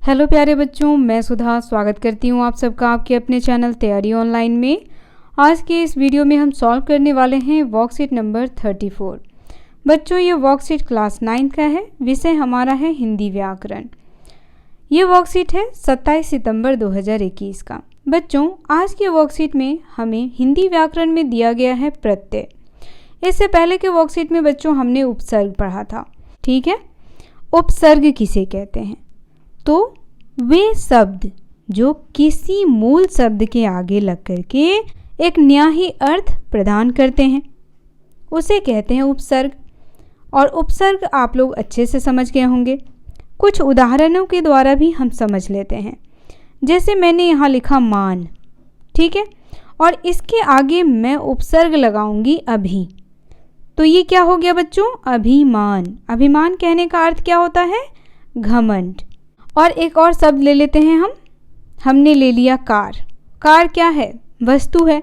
Hello प्यारे बच्चों, मैं सुधा स्वागत करती हूँ आप सबका आपके अपने चैनल तैयारी ऑनलाइन में। आज के इस वीडियो में हम सॉल्व करने वाले हैं वर्कशीट नंबर 34। बच्चों, ये वर्कशीट क्लास 9 का है। विषय हमारा है हिंदी व्याकरण। ये वर्कशीट है 27 सितंबर 2021 का। बच्चों, आज के वर्कशीट में हमें हिंदी व्याकरण में दिया गया है प्रत्यय। इससे पहले के वर्कशीट में बच्चों हमने उपसर्ग पढ़ा था, ठीक है। उपसर्ग किसे कहते हैं? तो वे शब्द जो किसी मूल शब्द के आगे लग करके एक नया ही अर्थ प्रदान करते हैं, उसे कहते हैं उपसर्ग। और उपसर्ग आप लोग अच्छे से समझ गए होंगे। कुछ उदाहरणों के द्वारा भी हम समझ लेते हैं। जैसे मैंने यहाँ लिखा मान, ठीक है, और इसके आगे मैं उपसर्ग लगाऊंगी अभी, तो ये क्या हो गया बच्चों? अभिमान। अभिमान कहने का अर्थ क्या होता है? घमंड। और एक और शब्द ले लेते हैं हमने ले लिया कार। कार क्या है? वस्तु है।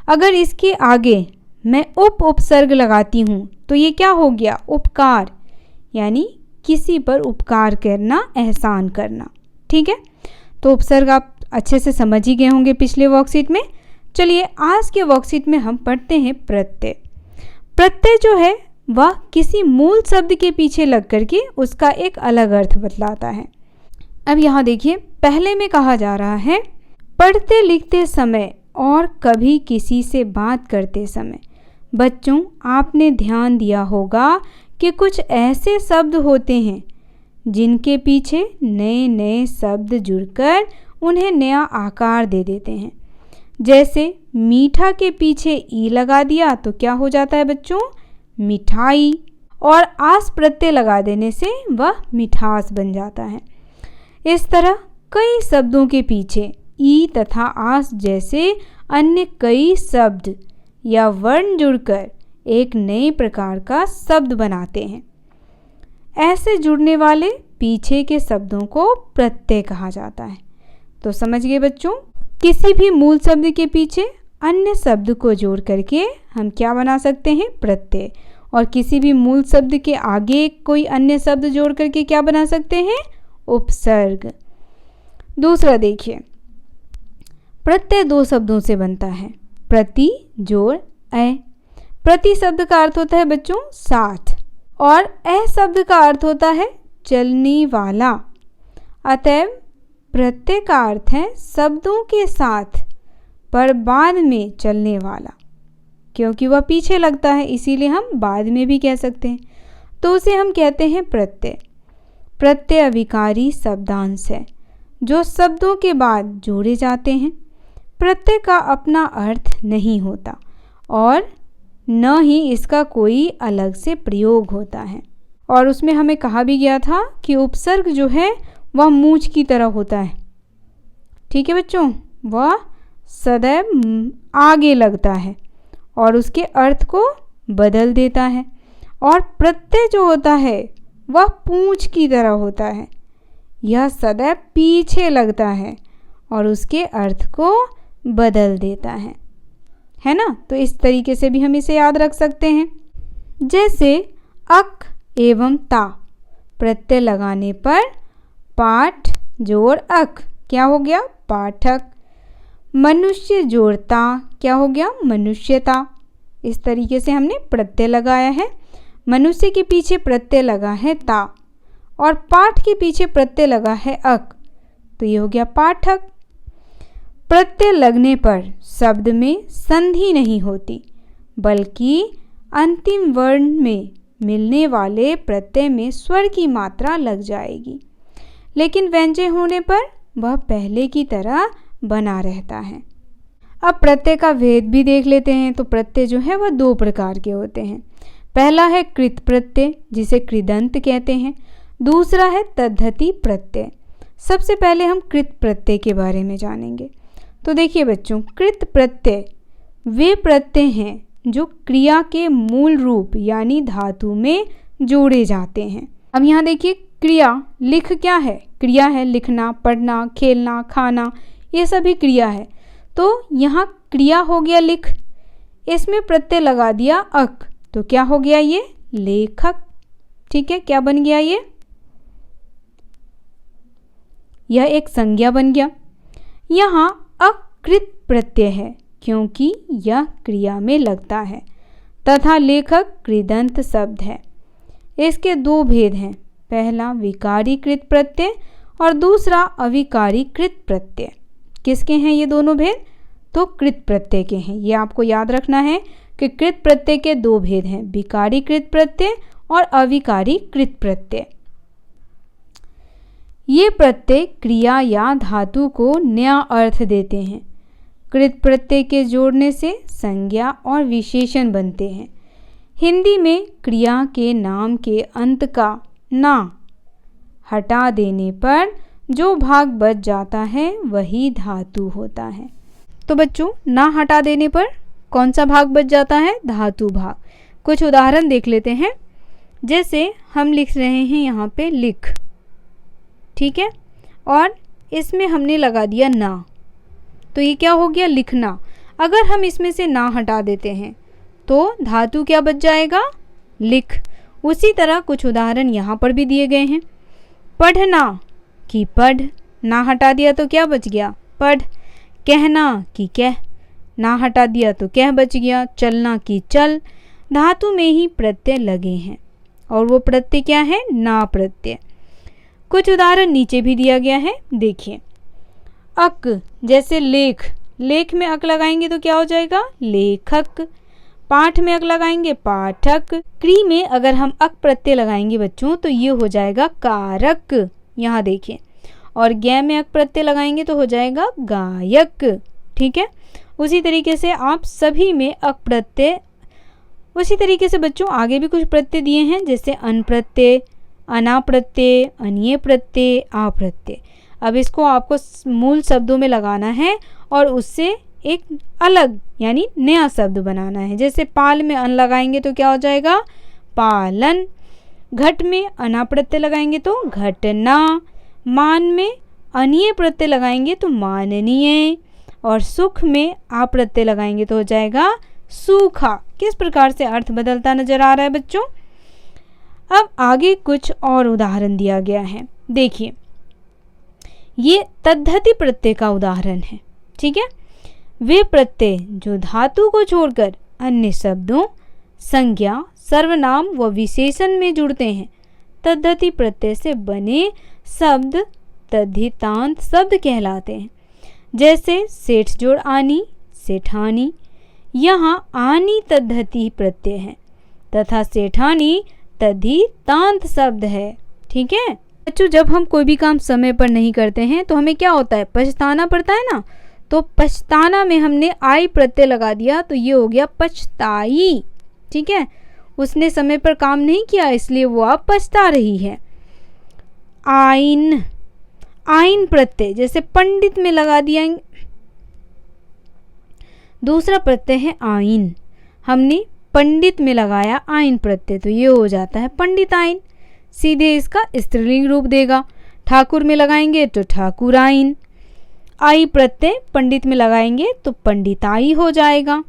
अगर इसके आगे मैं उपसर्ग लगाती हूँ तो ये क्या हो गया? उपकार, यानी किसी पर उपकार करना, एहसान करना, ठीक है। तो उपसर्ग आप अच्छे से समझ ही गए होंगे पिछले वर्कशीट में। चलिए आज के वर्कशीट में हम पढ़ते हैं प्रत्यय। प्रत्यय जो है वह किसी मूल शब्द के पीछे लग करके उसका एक अलग अर्थ बतलाता है। अब यहाँ देखिए, पहले में कहा जा रहा है पढ़ते लिखते समय और कभी किसी से बात करते समय। बच्चों, आपने ध्यान दिया होगा कि कुछ ऐसे शब्द होते हैं जिनके पीछे नए नए शब्द जुड़कर उन्हें नया आकार दे देते हैं। जैसे मीठा के पीछे ई लगा दिया तो क्या हो जाता है बच्चों? मिठाई। और आस प्रत्यय लगा देने से वह मिठास बन जाता है। इस तरह कई शब्दों के पीछे ई तथा आस जैसे अन्य कई शब्द या वर्ण जुड़कर एक नए प्रकार का शब्द बनाते हैं। ऐसे जुड़ने वाले पीछे के शब्दों को प्रत्यय कहा जाता है। तो समझ गए बच्चों, किसी भी मूल शब्द के पीछे अन्य शब्द को जोड़ करके हम क्या बना सकते हैं? प्रत्यय। और किसी भी मूल शब्द के आगे कोई अन्य शब्द जोड़ करके क्या बना सकते हैं? उपसर्ग। दूसरा देखिए, प्रत्यय दो शब्दों से बनता है, प्रति जोड़ अ। प्रति शब्द का अर्थ होता है बच्चों साथ, और अ शब्द का अर्थ होता है चलने वाला। अतएव प्रत्यय का अर्थ है शब्दों के साथ पर बाद में चलने वाला। क्योंकि वह पीछे लगता है इसीलिए हम बाद में भी कह सकते हैं, तो उसे हम कहते हैं प्रत्यय। प्रत्यय अविकारी शब्दांश है जो शब्दों के बाद जोड़े जाते हैं। प्रत्यय का अपना अर्थ नहीं होता और न ही इसका कोई अलग से प्रयोग होता है। और उसमें हमें कहा भी गया था कि उपसर्ग जो है वह मूंछ की तरह होता है, ठीक है बच्चों। वह सदैव आगे लगता है और उसके अर्थ को बदल देता है। और प्रत्यय जो होता है वह पूंछ की तरह होता है। यह सदैव पीछे लगता है और उसके अर्थ को बदल देता है ना। तो इस तरीके से भी हम इसे याद रख सकते हैं। जैसे अक एवं ता प्रत्यय लगाने पर पाठ जोड़ अक क्या हो गया? पाठक। मनुष्य जोड़ता क्या हो गया? मनुष्यता। इस तरीके से हमने प्रत्यय लगाया है। मनुष्य के पीछे प्रत्यय लगा है ता और पाठ के पीछे प्रत्यय लगा है अक, तो ये हो गया पाठक। प्रत्यय लगने पर शब्द में संधि नहीं होती, बल्कि अंतिम वर्ण में मिलने वाले प्रत्यय में स्वर की मात्रा लग जाएगी, लेकिन व्यंजय होने पर वह पहले की तरह बना रहता है। अब प्रत्यय का भेद भी देख लेते हैं। तो प्रत्यय जो है वह दो प्रकार के होते हैं। पहला है कृत प्रत्यय जिसे कृदंत कहते हैं। दूसरा है तद्धति प्रत्यय। सबसे पहले हम कृत प्रत्यय के बारे में जानेंगे। तो देखिए बच्चों, कृत प्रत्यय वे प्रत्यय हैं जो क्रिया के मूल रूप यानी धातु में जोड़े जाते हैं। अब यहाँ देखिए, क्रिया लिख क्या है? क्रिया है लिखना, पढ़ना, खेलना, खाना, ये सभी क्रिया है। तो यहाँ क्रिया हो गया लिख, इसमें प्रत्यय लगा दिया अक, तो क्या हो गया? ये लेखक, ठीक है। क्या बन गया? यह एक संज्ञा बन गया। यहाँ अकृत प्रत्यय है क्योंकि यह क्रिया में लगता है तथा लेखक कृदंत शब्द है। इसके दो भेद हैं, पहला विकारी कृत प्रत्यय और दूसरा अविकारी कृत प्रत्यय। किसके हैं ये दोनों भेद? तो कृत प्रत्यय के हैं। ये आपको याद रखना है कि कृत प्रत्यय के दो भेद हैं, विकारी कृत प्रत्यय और अविकारी कृत प्रत्यय। ये प्रत्यय क्रिया या धातु को नया अर्थ देते हैं। कृत प्रत्यय के जोड़ने से संज्ञा और विशेषण बनते हैं। हिंदी में क्रिया के नाम के अंत का ना हटा देने पर जो भाग बच जाता है वही धातु होता है। तो बच्चों, ना हटा देने पर कौन सा भाग बच जाता है? धातु भाग। कुछ उदाहरण देख लेते हैं। जैसे हम लिख रहे हैं यहाँ पे लिख, ठीक है, और इसमें हमने लगा दिया ना, तो ये क्या हो गया? लिखना। अगर हम इसमें से ना हटा देते हैं तो धातु क्या बच जाएगा? लिख। उसी तरह कुछ उदाहरण यहाँ पर भी दिए गए हैं। पढ़ना कि पढ़, ना हटा दिया तो क्या बच गया? पढ़। कहना कि कह, ना हटा दिया तो कह बच गया। चलना कि चल। धातु में ही प्रत्यय लगे हैं और वो प्रत्यय क्या है? ना प्रत्यय। कुछ उदाहरण नीचे भी दिया गया है, देखिए। अक, जैसे लेख, लेख में अक लगाएंगे तो क्या हो जाएगा? लेखक। पाठ में अक लगाएंगे पाठक। क्री में अगर हम अक प्रत्यय लगाएंगे बच्चों तो ये हो जाएगा कारक, यहाँ देखिए। और गे में अक प्रत्यय लगाएंगे तो हो जाएगा गायक, ठीक है। उसी तरीके से आप सभी में अक प्रत्यय, उसी तरीके से बच्चों आगे भी कुछ प्रत्यय दिए हैं, जैसे अन प्रत्यय, अना प्रत्यय, अनिय प्रत्यय, आ प्रत्यय। अब इसको आपको मूल शब्दों में लगाना है और उससे एक अलग यानी नया शब्द बनाना है। जैसे पाल में अन लगाएंगे तो क्या हो जाएगा? पालन। घट में अना प्रत्यय लगाएंगे तो घटना। मान में अनिय प्रत्यय लगाएंगे तो माननीय। और सुख में आ प्रत्यय लगाएंगे तो हो जाएगा सूखा। किस प्रकार से अर्थ बदलता नजर आ रहा है बच्चों? अब आगे कुछ और उदाहरण दिया गया है, देखिए। ये तद्धति प्रत्यय का उदाहरण है, ठीक है। वे प्रत्यय जो धातु को छोड़कर अन्य शब्दों, संज्ञा, सर्वनाम व विशेषण में जुड़ते हैं, तद्धति प्रत्यय से बने शब्द तद्धितांत शब्द कहलाते हैं। जैसे सेठ जोड़ आनी, सेठानी। यहाँ आनी तद्धति प्रत्यय है तथा सेठानी तद्धितांत शब्द है, ठीक है। बच्चों, जब हम कोई भी काम समय पर नहीं करते हैं तो हमें क्या होता है? पछताना पड़ता है ना। तो पछताना में हमने आई प्रत्यय लगा दिया तो ये हो गया पछताई, ठीक है। उसने समय पर काम नहीं किया इसलिए वो अब पछता रही है। आइन, आइन प्रत्यय जैसे पंडित में लगा दिया। दूसरा प्रत्यय है आइन, हमने पंडित में लगाया आइन प्रत्यय तो ये हो जाता है पंडिताइन। सीधे इसका स्त्रीलिंग रूप देगा। ठाकुर में लगाएंगे तो ठाकुराइन। आई प्रत्यय पंडित में लगाएंगे तो पंडिताई हो जाएगा।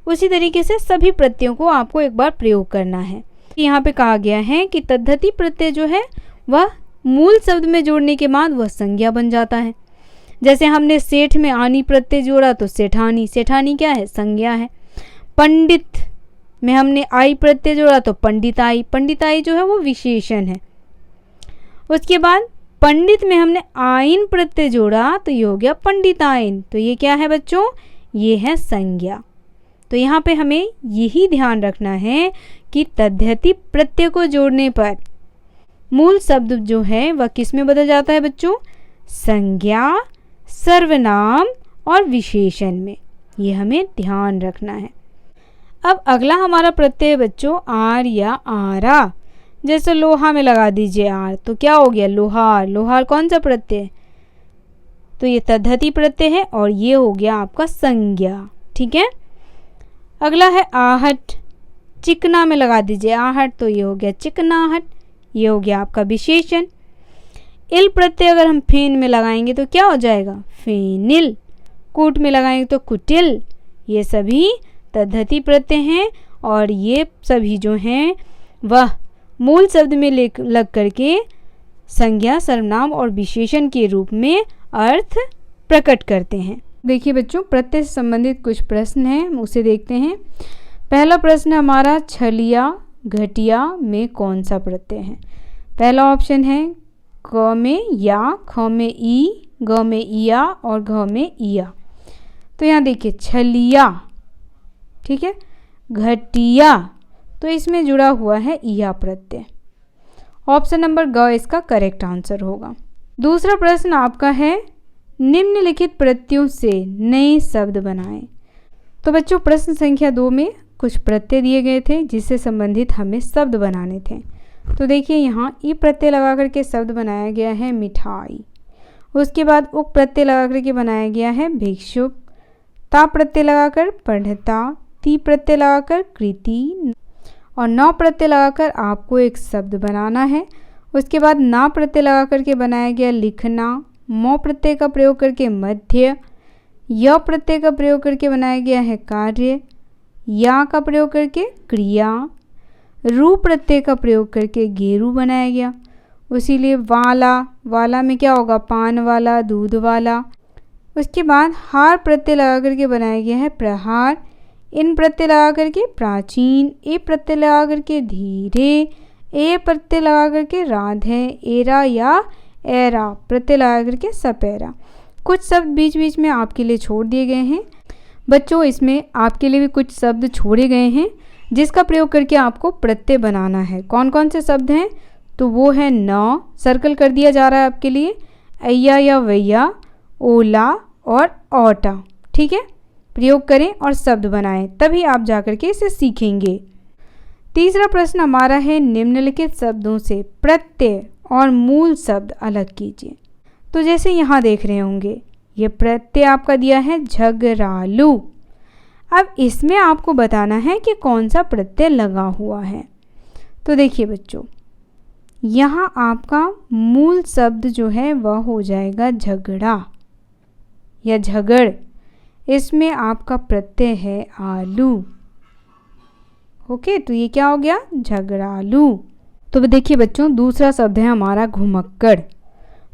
उसी तरीके से सभी प्रत्ययों को आपको एक बार प्रयोग करना है। यहाँ पे कहा गया है कि तद्धति प्रत्यय जो है वह मूल शब्द में जोड़ने के बाद वह संज्ञा बन जाता है। जैसे हमने सेठ में आनी प्रत्यय जोड़ा तो सेठानी, सेठानी क्या है? संज्ञा है। पंडित में हमने आई प्रत्यय जोड़ा तो पंडिताई, पंडिताई जो है वो विशेषण है। उसके बाद पंडित में हमने आइन प्रत्यय जोड़ा तो ये हो गया पंडिताइन, तो ये क्या है बच्चों? ये है संज्ञा। तो यहाँ पे हमें यही ध्यान रखना है कि तद्धति प्रत्यय को जोड़ने पर मूल शब्द जो है वह किस में बदल जाता है बच्चों? संज्ञा, सर्वनाम और विशेषण में। ये हमें ध्यान रखना है। अब अगला हमारा प्रत्यय है बच्चों आर या आरा। जैसे लोहा में लगा दीजिए आर तो क्या हो गया? लोहार। लोहार कौन सा प्रत्यय? तो ये तद्धति प्रत्यय है और ये हो गया आपका संज्ञा, ठीक है। अगला है आहट। चिकना में लगा दीजिए आहट तो ये हो गया चिकनाहट, ये हो गया आपका विशेषण। इल प्रत्यय अगर हम फेन में लगाएंगे तो क्या हो जाएगा? फेनिल। कूट में लगाएंगे तो कुटिल। ये सभी तद्धति प्रत्यय हैं और ये सभी जो हैं वह मूल शब्द में लग करके संज्ञा, सर्वनाम और विशेषण के रूप में अर्थ प्रकट करते हैं। देखिए बच्चों, प्रत्यय से संबंधित कुछ प्रश्न हैं, हम उसे देखते हैं। पहला प्रश्न हमारा, छलिया घटिया में कौन सा प्रत्यय है? पहला ऑप्शन है क में या, ख में ई, ग में इया और घ में इया। तो यहाँ देखिए छलिया, ठीक है, घटिया, तो इसमें जुड़ा हुआ है इया प्रत्यय। ऑप्शन नंबर ग इसका करेक्ट आंसर होगा। दूसरा प्रश्न आपका है, निम्नलिखित प्रत्ययों से नए शब्द बनाएं। तो बच्चों प्रश्न संख्या 2 में कुछ प्रत्यय दिए गए थे जिससे संबंधित हमें शब्द बनाने थे। तो देखिए यहाँ ई प्रत्यय लगा करके शब्द बनाया गया है मिठाई। उसके बाद उक प्रत्यय लगा करके बनाया गया है भिक्षुक। ता प्रत्यय लगाकर पढ़ता, ती प्रत्यय लगाकर कृति और नौ प्रत्यय लगाकर आपको एक शब्द बनाना है। उसके बाद ना प्रत्यय लगा करके बनाया गया लिखना। मौ प्रत्यय का प्रयोग करके मध्य। य प्रत्यय का प्रयोग करके बनाया गया है कार्य। या का प्रयोग करके क्रिया। रू प्रत्यय का प्रयोग करके गेरू बनाया गया। उसीलिए वाला, वाला में क्या होगा? पान वाला, दूध वाला। उसके बाद हार प्रत्यय लगा करके बनाया गया है प्रहार। इन प्रत्यय लगा करके प्राचीन। ए प्रत्यय लगा करके धीरे। ए प्रत्यय लगा करके राधे। एरा या एरा प्रत्यय लगा करके सपेरा। कुछ शब्द बीच बीच में आपके लिए छोड़ दिए गए हैं। बच्चों इसमें आपके लिए भी कुछ शब्द छोड़े गए हैं जिसका प्रयोग करके आपको प्रत्यय बनाना है। कौन कौन से शब्द हैं? तो वो है न, सर्कल कर दिया जा रहा है आपके लिए, अय्या या वैया, ओला और औटा। ठीक है, प्रयोग करें और शब्द बनाएं, तभी आप जाकर के इसे सीखेंगे। तीसरा प्रश्न हमारा है, निम्नलिखित शब्दों से प्रत्यय और मूल शब्द अलग कीजिए। तो जैसे यहाँ देख रहे होंगे, ये प्रत्यय आपका दिया है झगड़ालू। अब इसमें आपको बताना है कि कौन सा प्रत्यय लगा हुआ है। तो देखिए बच्चों, यहाँ आपका मूल शब्द जो है वह हो जाएगा झगड़ा या झगड़। इसमें आपका प्रत्यय है आलू। ओके, तो ये क्या हो गया? झगड़ालू। तो देखिए बच्चों, दूसरा शब्द है हमारा घुमक्कड़।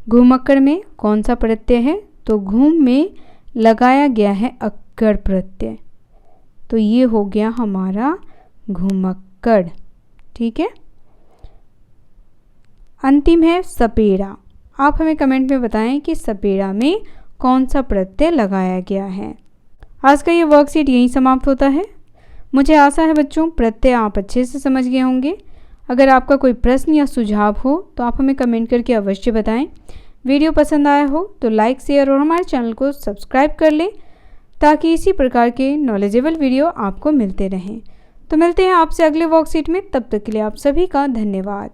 घुमक्कड़ में कौन सा प्रत्यय है? तो घूम में लगाया गया है अक्कड़ प्रत्यय, तो ये हो गया हमारा घुमक्कड़। ठीक है, अंतिम है सपेरा। आप हमें कमेंट में बताएं कि सपेरा में कौन सा प्रत्यय लगाया गया है। आज का ये वर्कशीट यहीं समाप्त होता है। मुझे आशा है बच्चों प्रत्यय आप अच्छे से समझ गए होंगे। अगर आपका कोई प्रश्न या सुझाव हो तो आप हमें कमेंट करके अवश्य बताएं। वीडियो पसंद आया हो तो लाइक, शेयर और हमारे चैनल को सब्सक्राइब कर लें ताकि इसी प्रकार के नॉलेजेबल वीडियो आपको मिलते रहें। तो मिलते हैं आपसे अगले वर्कशीट में, तब तक के लिए आप सभी का धन्यवाद।